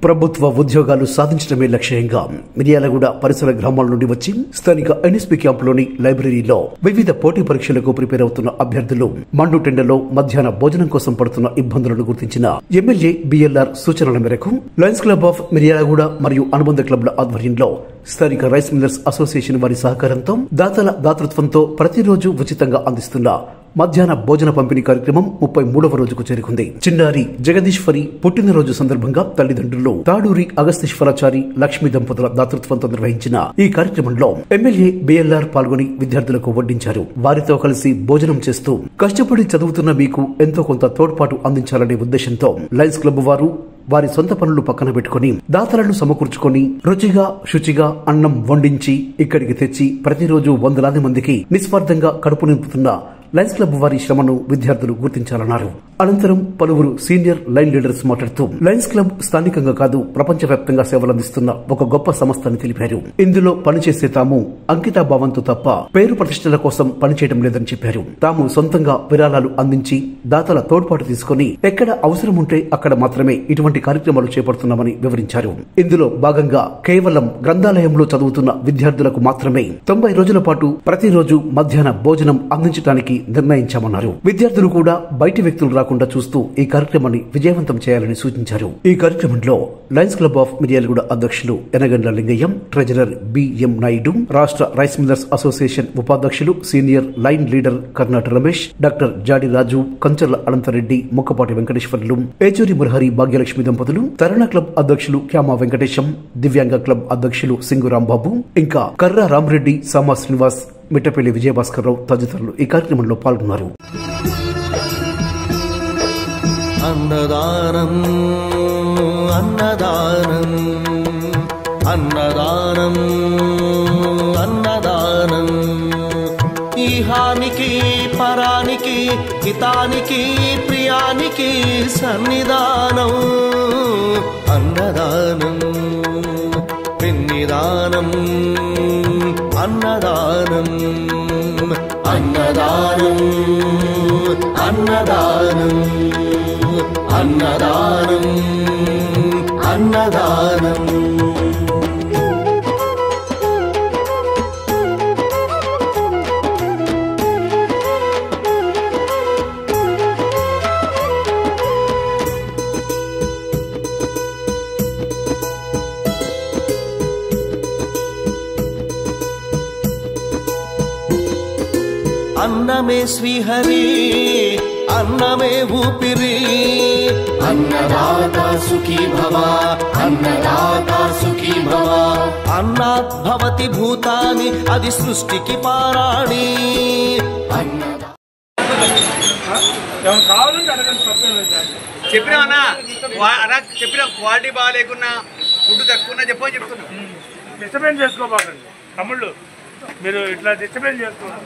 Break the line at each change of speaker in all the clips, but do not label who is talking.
ప్రభుత్వ ఉద్యోగాలు సాధించడమే లక్ష్యంగా మిర్యాలగూడ పరిసర గ్రామాల నుండి వచ్చి స్థానిక ఎన్ఎస్పీ క్యాంపులోని లైబ్రరీలో వివిధ పోటీ పరీక్షలకు ప్రిపేర్ అవుతున్న అభ్యర్థులు మండుటెండలో మధ్యాహ్న భోజనం కోసం పడుతున్న ఇబ్బందులను గుర్తించిన ఎమ్మెల్యే బిఎల్ఆర్ సూచనల మేరకు లయన్స్ క్లబ్ ఆఫ్ మిర్యాలగూడ మరియు అనుబంధ క్లబ్ల ఆధ్వర్యంలో స్థానిక రైస్ మిల్లర్స్ అసోసియేషన్ వారి సహకారంతో దాతల దాతృత్వంతో ప్రతిరోజు ఉచితంగా అందిస్తున్న మధ్యాహ్న భోజన పంపిణీ కార్యక్రమం 33వ రోజుకు చేరుకుంది. చిన్నారి జగదీశ్వరి పుట్టినరోజు సందర్భంగా తల్లిదండ్రులు తాడూరి అగస్తీశ్వరాచారి లక్ష్మీ దంపతుల దాతృత్వంతో నిర్వహించిన ఈ కార్యక్రమంలో ఎమ్మెల్యే బిఎల్ఆర్ పాల్గొని విద్యార్థులకు వడ్డించారు. వారితో కలిసి భోజనం చేస్తూ కష్టపడి చదువుతున్న మీకు ఎంతో కొంత తోడ్పాటు అందించాలనే ఉద్దేశంతో లయన్స్ క్లబ్ వారు వారి సొంత పనులు పక్కన పెట్టుకుని దాతలను సమకూర్చుకొని రుచిగా శుచిగా అన్నం వండించి ఇక్కడికి తెచ్చి ప్రతిరోజు వందలాది మందికి నిస్వార్థంగా కడుపు నింపుతున్న లయన్స్ క్లబ్ వారి శ్రమను విద్యార్థులు గుర్తించాలన్నారు. అనంతరం పలువురు సీనియర్ లైన్ లీడర్స్ మాట్లాడుతూ లయన్స్ క్లబ్ స్థానికంగా కాదు ప్రపంచవ్యాప్తంగా సేవలందిస్తున్న ఒక గొప్ప సంస్థ అని తెలిపారు. ఇందులో పనిచేసే తాము అంకితాభావంతో తప్ప పేరు ప్రతిష్టల కోసం పనిచేయడం లేదని చెప్పారు. తాము సొంతంగా విరాళాలు అందించి దాతల తోడ్పాటు తీసుకుని ఎక్కడ అవసరం ఉంటే అక్కడ మాత్రమే ఇటువంటి కార్యక్రమాలు చేపడుతున్నామని వివరించారు. ఇందులో భాగంగా కేవలం గ్రంథాలయంలో చదువుతున్న విద్యార్థులకు మాత్రమే 90 రోజుల పాటు ప్రతిరోజు మధ్యాహ్న భోజనం అందించడానికి నిర్ణయించామన్నారు. విద్యార్థులు కూడా బయటి వ్యక్తులు రాకుండా చూస్తూ ఈ కార్యక్రమాన్ని విజయవంతం చేయాలని సూచించారు. ఈ కార్యక్రమంలో లయన్స్ క్లబ్ ఆఫ్ మిర్యాలగూడ అధ్యక్షులు ఎనగండ్ల లింగయ్యం, ట్రెజరర్ బిఎం నాయుడు, రాష్ట్ర రైస్ మిల్లర్స్ అసోసియేషన్ ఉపాధ్యక్షులు senior lion leader Karnata Ramesh, doctor Jadi Raju, Kancharla Anantareddy, Mukkapati Venkateswarlu, Yechuri Murahari Bhagyalakshmi దంపతులు, తరుణ క్లబ్ అధ్యక్షులు క్యామా వెంకటేశం, దివ్యాంగ క్లబ్ అధ్యక్షులు సింగు రాంబాబు, ఇంకా కర్రా రామరెడ్డి, సామా శ్రీనివాస్, మిట్టపల్లి విజయభాస్కర్రావు తదితరులు ఈ కార్యక్రమంలో పాల్గొన్నారు.
అన్నదానం అన్నదానం అన్నదానం అన్నదానం ఈహానికి పరానికి హితానికి ప్రియానికి సన్నిధానం అన్నదానం పిన్నిదానం అన్నదానం అన్నదానం అన్నదానం అన్నదానం అన్నదానం అన్నమే శ్రీహరి అన్నమే ఊపిరి అన్నదాత సుఖీ భవ అన్నదాత సుఖీ భవ అన్నాత్ భవతి భూతాని అది సృష్టికి పారాణి
చెప్పినా చెప్పిన క్వాలిటీ బాగాలేకున్నా ఫుడ్ తక్కువ చెప్పని చెప్తున్నా.
డిస్టర్బెన్స్ చేసుకోబాకండి తమ్ముళ్ళు, మీరు ఇట్లా డిస్టర్బెన్స్ చేసుకున్నారు.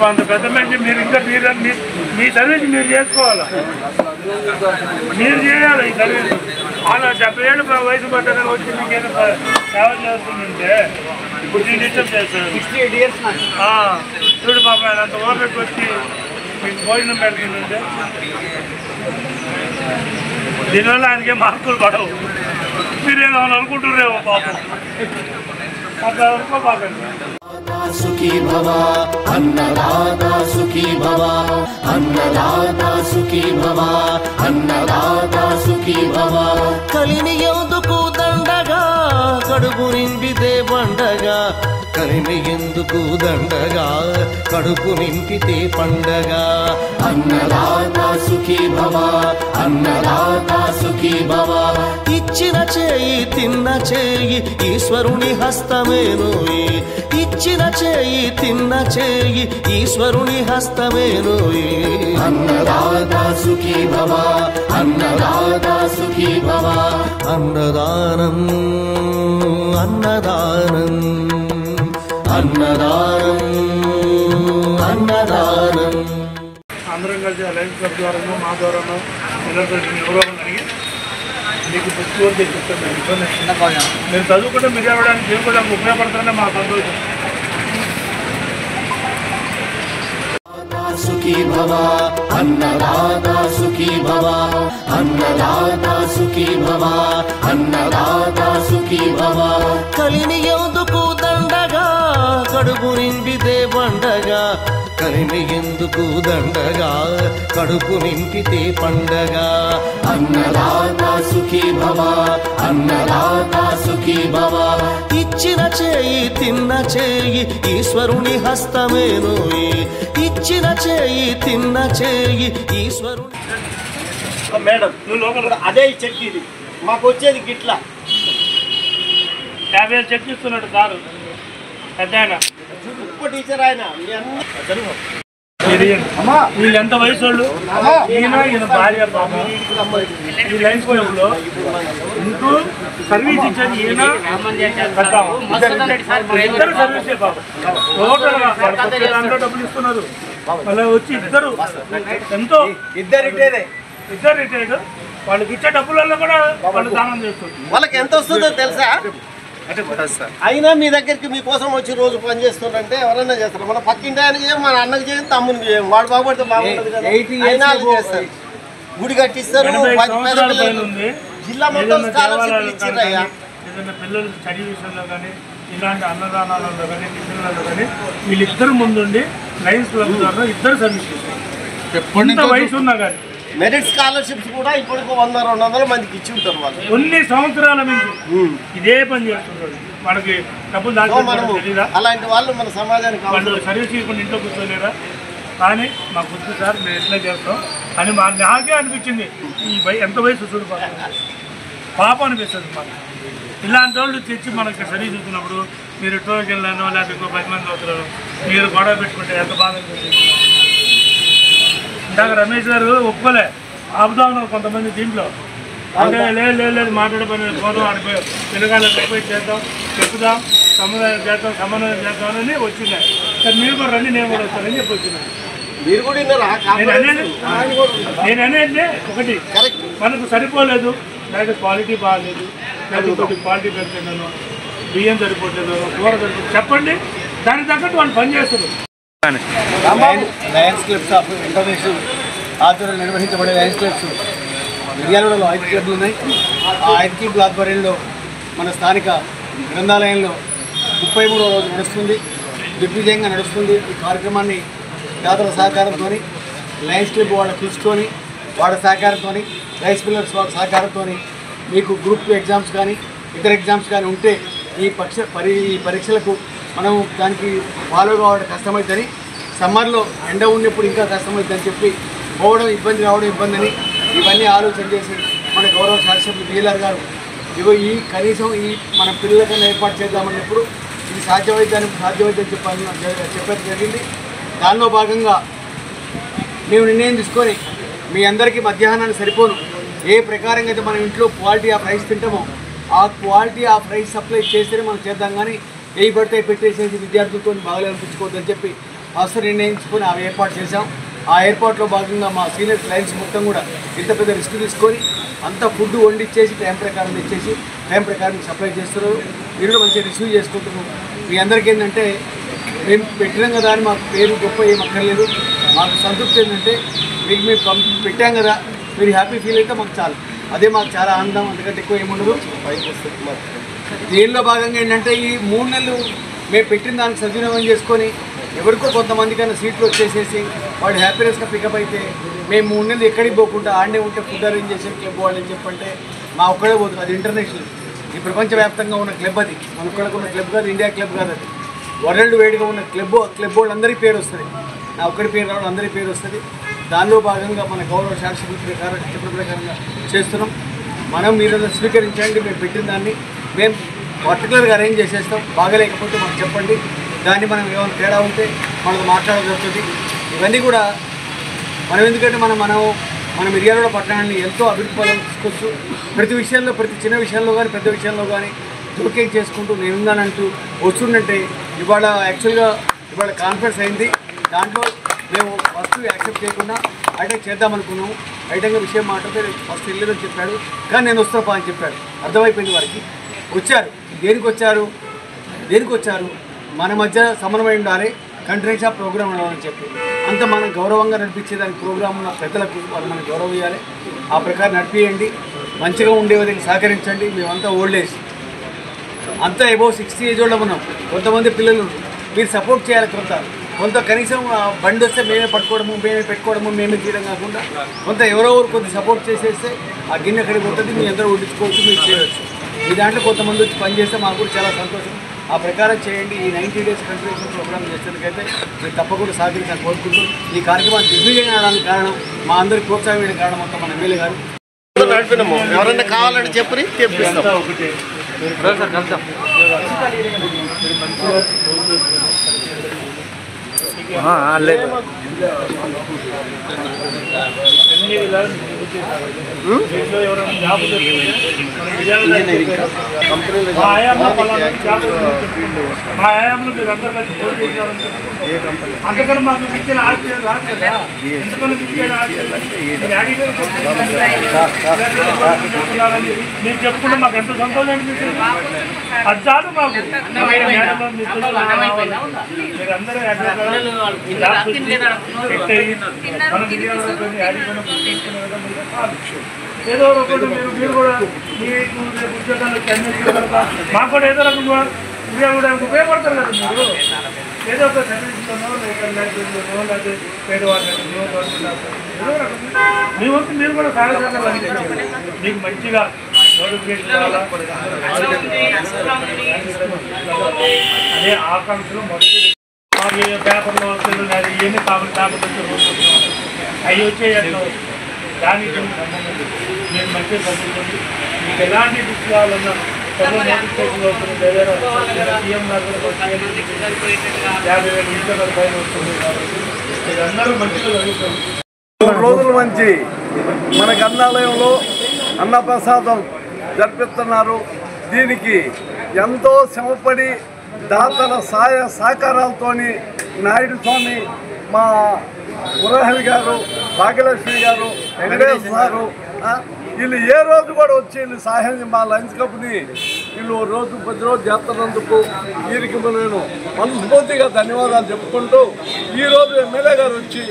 అంత పెద్ద మంచి మీరు ఇంకా మీ సర్వీస్ మీరు చేసుకోవాలా, మీరు చేయాలి. ఈ సర్వీస్ అలా 70 ఏళ్ళు వయసు పడ్డా వచ్చి మీకేదో సేవ చేస్తుందంటే ఇప్పుడు నేను డిస్టర్బ్ చేస్తాను.
68 years
చూడు పాప అంత ఓపెక్ వచ్చి మీకు భోజనం పెడుతుందంటే దీనివల్ల ఆయనకే మార్కులు పడవు. మీరేదో అనుకుంటున్నారేమో పాపం, అట్లా అనుకోబాకండి.
సుఖీ భవ అన్నదాత సుఖీ భవ అన్నదాత సుఖీ భవ అన్నదాత సుఖీ భవ కలిని ఎందుకు దండగా కడుపు నింపితే పండగా కలిమి ఎందుకు దండగా కడుపు నింపితే పండగ అన్నదాత సుఖీ భవ అన్నదాత సుఖీ భవ ఇచ్చిన చేయి తిన్న చేయి ఈశ్వరుని హస్తమేనోయి ఇచ్చిన చేయి తిన్న చేయి ఈశ్వరుని హస్తమేనోయి అన్నదాత సుఖీ భవ అన్నదాత సుఖీ భవ అన్నదానం అన్నదానం అన్నదానం అన్నదానం
అందరం కలిసి లయన్స్ క్లబ్ ద్వారానో మా ద్వారానో ఎవరో అడిగి మీకు పుస్తకం తెచ్చిస్తాను. మీరు చదువుకుంటే మీరు ఇవ్వడానికి మీరు కూడా ఉపయోగపడతారని మా సంతోషం.
సుఖీ భవ అన్నదాతా సుఖీ భవ అన్నదాతా సుఖీ భవ అన్నదాతా సుఖీ భవ కలిని ఎందుకు దండగా కడుపు నింపితే పండగ కలిని ఎందుకు దండగా కడుపు నింపితే పండగ అన్నదాతా సుఖీ భవ అన్నదాతా సుఖీ భవ ఇచ్చిన చేయి తిన్న చేయి ఈశ్వరుని హస్తమేనోయి ఇచ్చిన చేయి తిన్న చేయి ఈశ్వరుని.
మేడం అదే చెక్ ఇది మాకు వచ్చేది గిట్లా
50,000 చెక్ ఇస్తున్నాడు సారు పెద్ద ఆయన.
ఉప్పు టీచర్ ఆయన
వీళ్ళు ఎంత వయసు వాళ్ళు? ఈయన భార్య బాబు ఈ లైన్స్ లో ఇంటూ సర్వీస్ ఇచ్చేది ఈయన ఇద్దరు సర్వీసే బాబు. టోటల్ దాంట్లో డబ్బులు ఇస్తున్నారు. మళ్ళీ వచ్చి ఇద్దరు ఎంతో ఇద్దరు రిటైర్డ్ వాళ్ళకి ఇచ్చే డబ్బులలో కూడా వాళ్ళు దానం చేస్తారు.
వాళ్ళకి ఎంత వస్తుందో తెలుసా? అయినా మీ దగ్గరికి మీకోసం వచ్చి రోజు పని చేస్తున్నారంటే ఎవరైనా చేస్తారు. మన పక్కింటి ఆయనకి చేయం, మన అన్నకి చేయం, తమ్మునికి చేయం. వాడు బాగుపడితే బాగుంటుంది కదా. అయినా చేస్తారు, గుడి కట్టిస్తారు. జిల్లా మొత్తం స్కాలర్షిప్లు ఇచ్చిందయ్యా.
ఏదైనా పిల్లలు స్టడీ విషయంలో కానీ ఇలాంటి అన్నదానాలలో కానీ టిఫిన్లలో కానీ వీళ్ళిద్దరు ముందుండి లైన్స్ క్లబ్ ద్వారా ఇద్దరు సర్వీస్ చేస్తారు. ఎంత వయసు ఉన్నా కానీ
మెరిట్ స్కాలర్షిప్స్ కూడా ఇప్పుడు 100-200 మందికి ఇచ్చి ఉంటారు. వాళ్ళు
కొన్ని సంవత్సరాల నుంచి ఇదే పని చేస్తుంటారు. మనకి డబ్బులు దాచుకోవడం
అలాంటి వాళ్ళు మన సమాజానికి
వాళ్ళు సర్వీస్ ఇవ్వకుండా ఇంట్లో కూర్చోలేరా? కానీ మాకు వద్దు సార్ మేము ఎట్లా చేస్తాం అని నాకే అనిపించింది. ఈ ఎంత వయసు చూడు పాప అనిపిస్తుంది మాకు. ఇలాంటి వాళ్ళు తెచ్చి మనకి సర్వీస్ ఇచ్చినప్పుడు మీరు టోకి వెళ్ళానో లేకపోతే ఇంకో 10 మంది అవుతారు మీరు గొడవ పెట్టుకుంటే ఎంత బాధ అనిపిస్తుంది. ఇందాక రమేష్ గారు ఒప్పుకోలే ఆపుదామన్నారు కొంతమంది దీంట్లో. అంటే లేదు మాట్లాడే పని పోదాం ఆడిపోయి పిల్లగాళ్ళకి అయిపోయి చేద్దాం చెప్పుదాం సమన్వయం చేద్దామని వచ్చినాయి. కానీ మీరు కూడా రండి నేను కూడా వస్తానని చెప్పి వచ్చినాను. నేను అనేది ఒకటి మనకు సరిపోలేదు, లేకపోతే క్వాలిటీ బాగాలేదు, లేకపోతే క్వాలిటీ పెడుతున్నాను, బియ్యం సరిపోతుంది, కూర సరిపోతుంది చెప్పండి. దానికి తగ్గట్టు వాళ్ళు పని చేస్తారు.
లయన్స్ క్లబ్స్ ఆఫ్ ఇంటర్నేషనల్ ఆధ్వర్యంలో నిర్వహించబడే లయన్స్ క్లబ్స్ మిర్యాలగూడలో 5 క్లబ్లు ఉన్నాయి. ఆ 5 క్లబ్ల ఆధ్వర్యంలో మన స్థానిక గ్రంథాలయంలో 33వ రోజు నడుస్తుంది, దిగ్విజయంగా నడుస్తుంది. ఈ కార్యక్రమాన్ని దాతల సహకారంతో, లయన్స్ క్లబ్ వాళ్ళ కృషితోని, వాళ్ళ సహకారంతో, రైస్ మిల్లర్స్ వాళ్ళ సహకారంతో మీకు గ్రూప్ 2 ఎగ్జామ్స్ కానీ ఇతర ఎగ్జామ్స్ కానీ ఉంటే ఈ పరీక్షలకు మనం దానికి ఫాలో కావడం కష్టమవుతుంది. సమ్మర్లో ఎండ ఉన్నప్పుడు ఇంకా కష్టమవుతుందని చెప్పి పోవడం ఇబ్బంది, రావడం ఇబ్బంది అని ఇవన్నీ ఆలోచన చేసి మన గౌరవ శాసనసభ్యులు DLR గారు ఈ కనీసం ఈ మన పిల్లలకన్నా ఏర్పాటు చేద్దామన్నప్పుడు ఇది సాధ్యమైద్దని చెప్పడం జరిగింది. దానిలో భాగంగా మేము నిర్ణయం తీసుకొని మీ అందరికీ మధ్యాహ్నాన్ని సరిపోను ఏ ప్రకారంగా అయితే మనం ఇంట్లో క్వాలిటీ ఆఫ్ రైస్ తింటామో ఆ క్వాలిటీ ఆఫ్ రైస్ సప్లై చేస్తేనే మనం చేద్దాం. కానీ ఏ పడితే పెట్టేసేసి విద్యార్థులతో బాగా అనిపించుకోవద్దని చెప్పి అవసరం నిర్ణయించుకొని అవి ఏర్పాటు చేశాం. ఆ ఏర్పాట్లో భాగంగా మా సీనియర్ క్లయింట్స్ మొత్తం కూడా ఇంత పెద్ద రిస్క్ తీసుకొని అంత ఫుడ్ వండిచ్చేసి టైం ప్రకారం ఇచ్చేసి టైం ప్రకారం సప్లై చేస్తున్నారు. మీరు కూడా మంచిగా రిసీవ్ చేసుకుంటున్నాం. మీ అందరికీ ఏంటంటే మేము పెట్టినాం కదా అని మాకు పేరు గొప్ప ఏం అక్కర్లేదు. మాకు సంతృప్తి ఏంటంటే మీకు మేము పెట్టాం కదా మీరు హ్యాపీ ఫీల్ అయితే మాకు చాలు. అదే మాకు చాలా ఆనందం. అందుకంటే ఎక్కువ ఏముండదు. దీనిలో భాగంగా ఏంటంటే ఈ 3 నెలలు మేము పెట్టిన దానికి సద్వినియోగం చేసుకొని ఎవరికో కొంతమందికైనా సీట్లు వచ్చేసేసి వాడు హ్యాపీనెస్గా పికప్ అయితే మేము 3 నెలలు ఎక్కడికి పోకుండా ఆడనే ఉంటే ఫుడ్ అరేంజ్ చేసే క్లబ్ వాళ్ళని చెప్పంటే మా ఒక్కడే పోతుంది. అది ఇంటర్నేషనల్, ఈ ప్రపంచవ్యాప్తంగా ఉన్న క్లబ్. అది మన ఒక్కడికి ఉన్న క్లబ్ కాదు, ఇండియా క్లబ్ కాదు. అది వరల్డ్ వైడ్గా ఉన్న క్లబ్ వాళ్ళందరి పేరు వస్తుంది. నా ఒక్కడి పేరు రావడం అందరి పేరు వస్తుంది. దానిలో భాగంగా మన గౌరవ శాసనసభ్యుల ప్రకారం చెప్పిన ప్రకారంగా చేస్తున్నాం. మనం మీరు స్వీకరించండి. మేము పెట్టిన దాన్ని మేము పర్టికులర్గా అరేంజ్ చేసేస్తాం. బాగలేకపోతే మాకు చెప్పండి. దాన్ని మనం ఏమైనా తేడా ఉంటే మనకు మాట్లాడగలుగుతుంది. ఇవన్నీ కూడా మనం ఎందుకంటే మన మిర్యాలగూడ పట్టణాన్ని ఎంతో అభివృద్ధి పనులు తీసుకోవచ్చు. ప్రతి విషయంలో, ప్రతి చిన్న విషయంలో కానీ పెద్ద విషయంలో కానీ జోక్యం చేసుకుంటూ నేనుందానంటూ వస్తుందంటే ఇవాళ యాక్చువల్గా కాన్ఫరెన్స్ అయింది. దాంట్లో మేము ఫస్ట్ యాక్సెప్ట్ చేయకుండా అంటే చేద్దామనుకున్నాము. ఐటంగా విషయం మాట్లాడితే ఫస్ట్ వెళ్ళేదని చెప్పాడు, కానీ నేను వస్తాపా అని చెప్పాడు. అర్థమైపోయింది వారికి. వచ్చారు. దేనికి వచ్చారు మన మధ్య సమన్వయం ఉండాలి, కంటిన్యూస్ ప్రోగ్రామ్ ఉండాలని చెప్పి అంత మనం గౌరవంగా నడిపించేదానికి ప్రోగ్రామ్ ఉన్న పెద్దలకు వాళ్ళు మనకు గౌరవం ఇవ్వాలి. ఆ ప్రకారం నడిపియండి, మంచిగా ఉండే విధంగా సహకరించండి. మేమంతా ఓల్డ్ ఏజ్, అంతా అబౌవ్ 60 ఏజ్ వాళ్ళం ఉన్నాం. కొంతమంది పిల్లలు మీరు సపోర్ట్ చేయాలి. కొంత కనీసం బండి వస్తే మేమే పట్టుకోవడము, మేమే పెట్టుకోవడము, మేమే తీయడం కాకుండా కొంత ఎవరో కొంత సపోర్ట్ చేసేస్తే ఆ గిన్నె ఎక్కడికి పోతుంది, మీ అందరూ వడ్డించుకోవచ్చు, మీరు చేయవచ్చు. మీ దాంట్లో కొంతమంది వచ్చి పనిచేస్తే మాకు కూడా చాలా సంతోషం. ఆ ప్రకారం చేయండి. ఈ 90 డేస్ కంటిన్యూషన్ ప్రోగ్రామ్ చేసేందుకైతే మీరు తప్పకుండా సహకరించాలని కోరుకుంటూ ఈ కార్యక్రమాన్ని దిగ్విజయంగా అవడానికి కారణం మా అందరికి ప్రోత్సాహమైన కారణం మొత్తం మన ఎమ్మెల్యే గారు.
నడిపినాము. ఎవరైనా కావాలని చెప్పి తెప్పిస్తాం.
అందుకని మాకు ఇచ్చిన ఆశ్చర్యం రాదు కదా. ఎందుకని మీరు చెప్పుకుంటే మాకు ఎంత సంతోషం అనిపిస్తుంది. అది చాలు మాకు. మీరందరూ ఏదో ఒకటి మీరు కూడా మీకు ఉద్యోగాలు మాకు కూడా ఏదో రకంగా ఉపయోగపడతారు కదా. మీరు ఏదో ఒక సర్వీస్లోనో లేక లైబ్రరీలోనో లేదా పేదవాళ్ళకి ఏదో రకంగా మీ వంతు మీరు కూడా సహాయసహకారాలు అందించాలి. మీకు మంచిగా నోటిఫికేషన్ అదే ఆకాంక్షలు మొదటి పేపర్లో వస్తుంది. అది ఇవన్నీ పేపర్ అవి వచ్చేయట్లు దానికి నేను మంచిగా చదువుతుంది. మీకు ఎలాంటి బుక్స్ కావాలన్నా నోటిఫికేషన్ వస్తుంది. ఏదైనా సీఎం గారు 50,000 ఉద్యోగాల పైన వస్తుంది. కాబట్టి మీరందరూ మంచిగా చదువుతుంది.
3 రోజుల నుంచి మన గ్రంథాలయంలో అన్నప్రసాదం జరిపిస్తున్నారు. దీనికి ఎంతో శ్రమపడి దాతల సహాయ సహకారాలతో నాయుడు స్వామి, మా మురహరి గారు, భాగ్యలక్ష్మి గారు, వెంకటేశ్వర గారు వీళ్ళు ఏ రోజు కూడా వచ్చి వీళ్ళు సహాయం మా లయన్స్ క్లబ్ని వీళ్ళు రోజు 10 రోజు చేస్తున్నందుకు వీరికి నేను మనస్ఫూర్తిగా ధన్యవాదాలు చెప్పుకుంటూ ఈరోజు ఎమ్మెల్యే గారు వచ్చి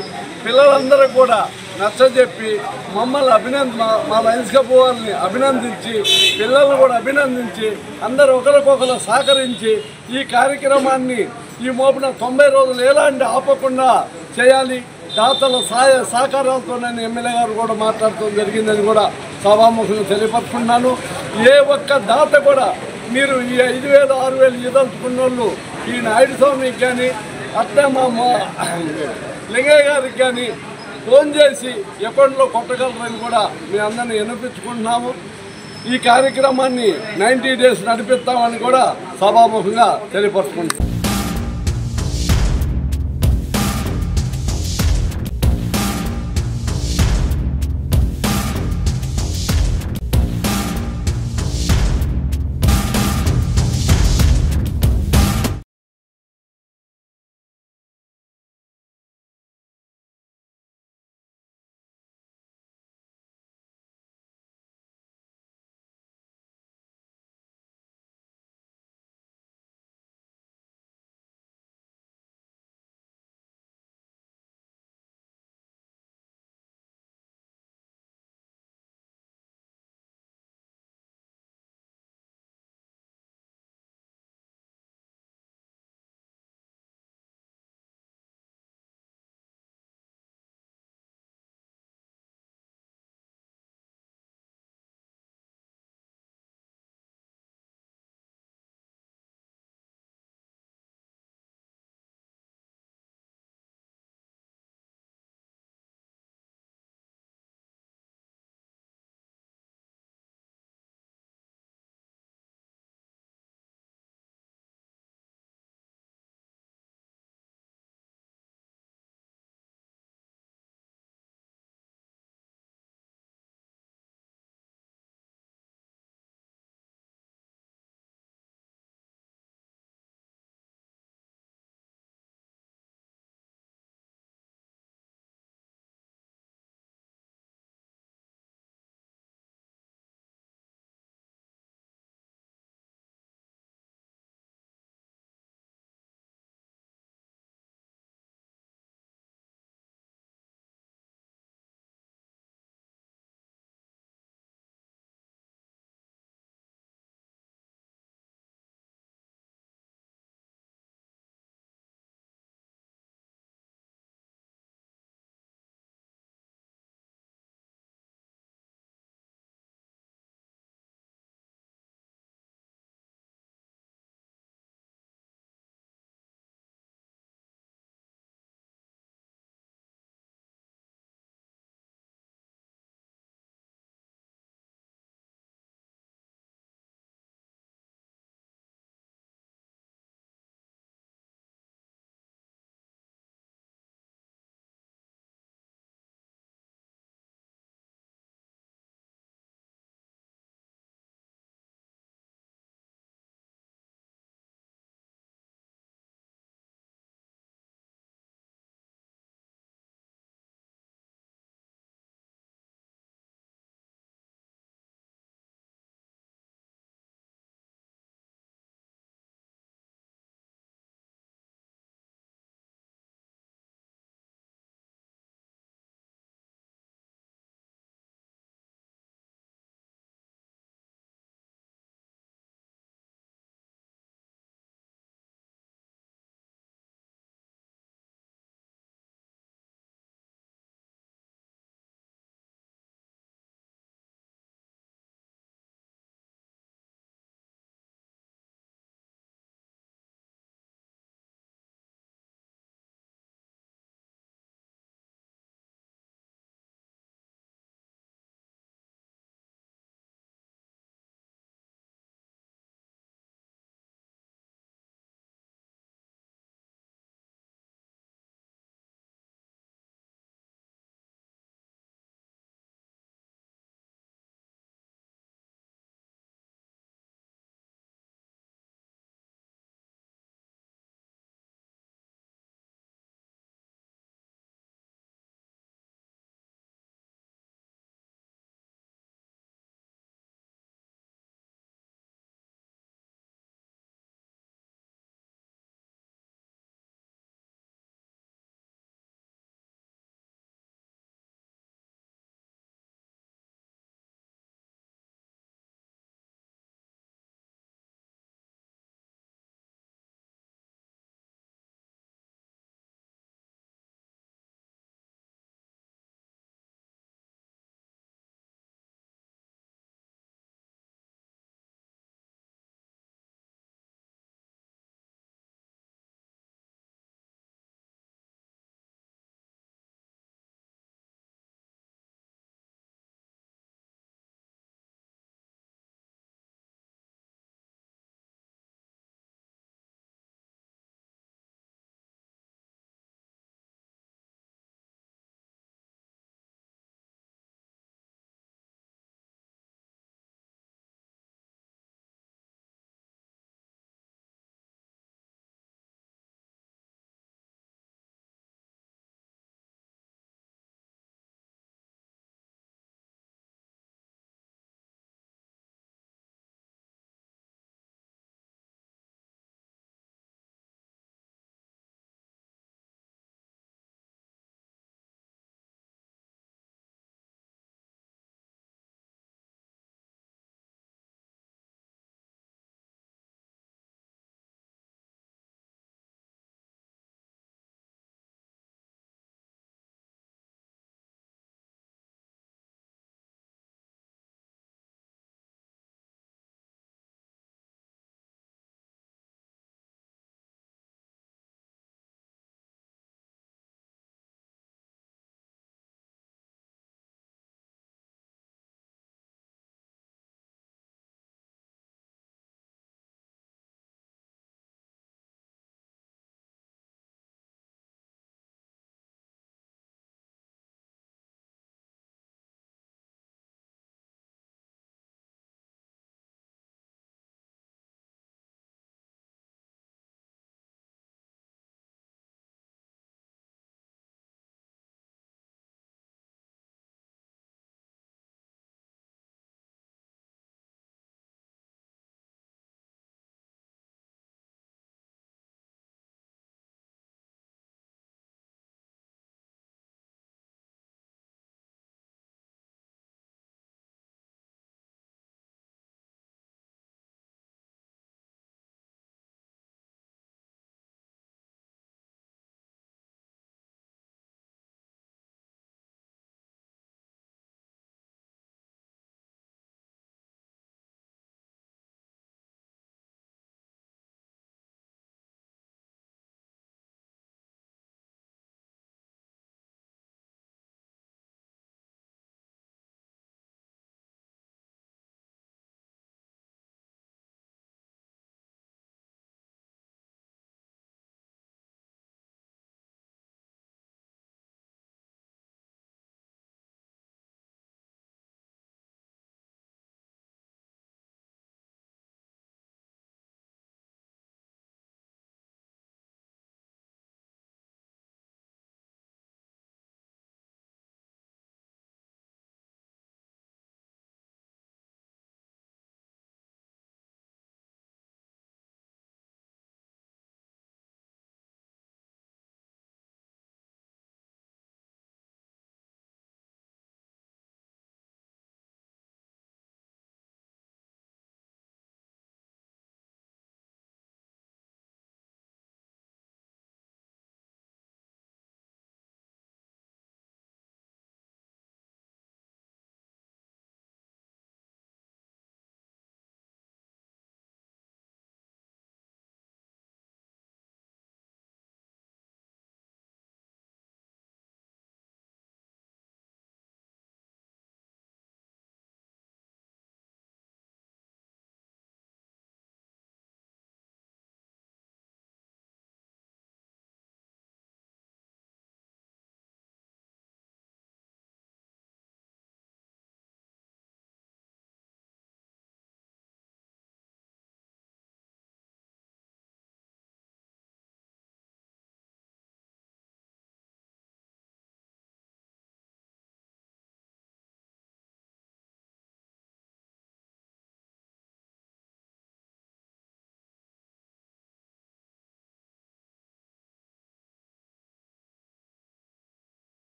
పిల్లలందరూ కూడా నచ్చజెప్పి మమ్మల్ని మా లయన్స్ క్లబ్ వారిని అభినందించి పిల్లలను కూడా అభినందించి అందరూ ఒకరికొకరు సహకరించి ఈ కార్యక్రమాన్ని ఈ మోపిన 90 రోజులు ఎలాంటి ఆపకుండా చేయాలి. దాతల సహాయ సహకారాలతో నేను ఎమ్మెల్యే గారు కూడా మాట్లాడటం జరిగిందని కూడా సభాముఖంగా తెలియపరుచుకున్నాను. ఏ ఒక్క దాత కూడా మీరు ఈ 5,000 6,000 ఇదలుచుకున్న వాళ్ళు ఈ నాయుడు స్వామికి కానీ అట్లా మా లింగయ్య గారికి కానీ ఫోన్ చేసి అకౌంట్లో కొట్టగలరని కూడా మీ అందరినీ వినిపించుకుంటున్నాము. ఈ కార్యక్రమాన్ని 90 డేస్ నడిపిస్తామని కూడా సభాముఖంగా తెలియపరుచుకుంటున్నాం.